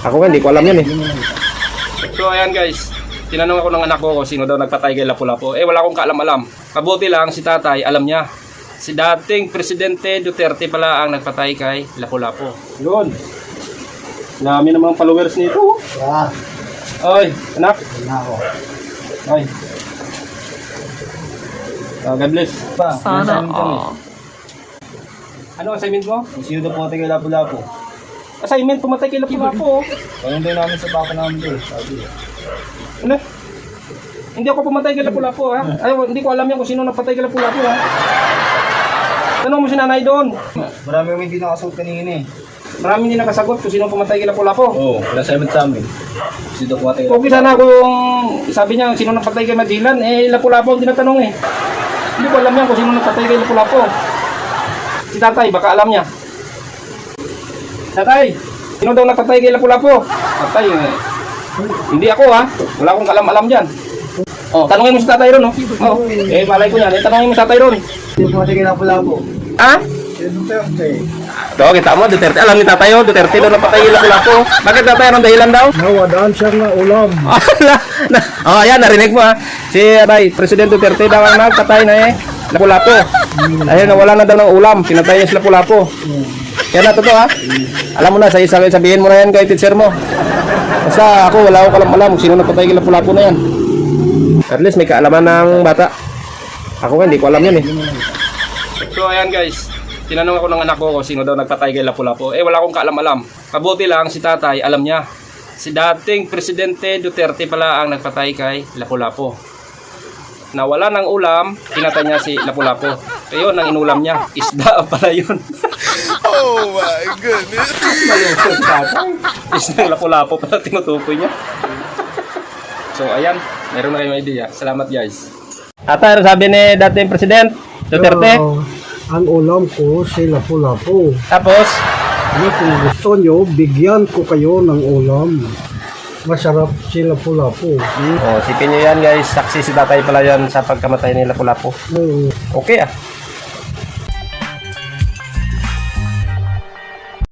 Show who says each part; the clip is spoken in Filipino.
Speaker 1: Ako nga, hindi ko alam yan eh.
Speaker 2: So ayan guys, tinanong ako ng anak ko kung sino daw nagpatay kay Lapu-Lapu. Eh wala akong kaalam-alam. Mabuti lang si tatay, alam niya. Si dating Presidente Duterte pala ang nagpatay kay Lapu-Lapu. Yun. Dami namang followers nito.
Speaker 3: Yeah.
Speaker 2: Oy, anak.
Speaker 3: Nako.
Speaker 2: Oy. God bless.
Speaker 4: Sana all.
Speaker 2: Ano assignment mo?
Speaker 3: Sino daw po tayo kay Lapu-Lapu?
Speaker 2: Assignment, pumatay kay Lapu-Lapu.
Speaker 3: Tanong din namin sa papa namin to. Sabi.
Speaker 2: Ano? Hindi ako pumatay kay Lapu-Lapu ha. Ay, hindi ko alam yan kung sino nagpatay kay Lapu-Lapu ha. Tanong mo si nanay doon.
Speaker 3: Marami kami hindi nakasagot kanina eh.
Speaker 2: Marami hindi nakasagot kung sino pumatay kay Lapu-Lapu.
Speaker 3: Oo, wala assignment sa amin. Sino daw po tayo?
Speaker 2: Okay sana kung sabi niya sino nagpatay kay Madilan, eh Lapu-Lapu ang tinatanong eh. Hindi ko alam yan kung sino nagpatay kay Lapu-Lapu. Si tatay, baka alam niya. Tatay, sino daw nagpatay kay Lapu-Lapu? Tatay, hindi ako ha. Wala akong kalam-alam dyan. Oh, tanungin mo si tatay ron, oh. Oh, eh, balay ko yan. Eh, tanungin mo si tatay ron.
Speaker 3: Sino po tayo kay Lapu-Lapu?
Speaker 2: Ha?
Speaker 3: Sino daw tayo?
Speaker 2: Oo, kita mo, Duterte. Alam ni tatay yun, Duterte daw napatay kay Lapu-Lapu. Bakit tatay, anong dahilan daw?
Speaker 3: Nawadaan siya nga ulam.
Speaker 2: Oh, ayan, narinig mo ha. Si President Duterte daw ang nagpatay na eh. Lapu-Lapu. Ayun, nawala na daw ng ulam. Pinatay niya si Lapu-Lapu. Yan na, totoo ha. Alam mo na, sabihin mo na yan kay teacher mo. Basta ako, wala akong kalam-alam kung sino nagpatay kay Lapu-Lapu na yan. At least may kaalaman ng bata. Ako nga, hindi ko alam yan eh. So ayan guys, tinanong ako ng anak ko kung sino daw nagpatay kay Lapu-Lapu. Eh wala akong kaalam-alam. Mabuti lang si tatay, alam niya. Si dating Presidente Duterte pala ang nagpatay kay Lapu-Lapu. Nawala ng ulam, pinatay niya si Lapu-Lapu. Ayun, ang inulam niya, isda pala yun.
Speaker 4: Oh my goodness.
Speaker 2: Malusog si tatay. Isda ng Lapu-Lapu pala tinutukoy niya. So ayan, meron na kayong idea. Salamat guys. Ata, ano sabi ni dating President Duterte?
Speaker 5: Ang ulam ko si Lapu-Lapu.
Speaker 2: Tapos,
Speaker 5: Ano kung gusto nyo, bigyan ko kayo ng ulam. Masarap si Lapu-Lapu.
Speaker 2: oh, sipin nyo yan guys, saksi si tatay pala yan sa pagkamatay ni Lapu-Lapu.
Speaker 5: Oo.
Speaker 2: Okay ah.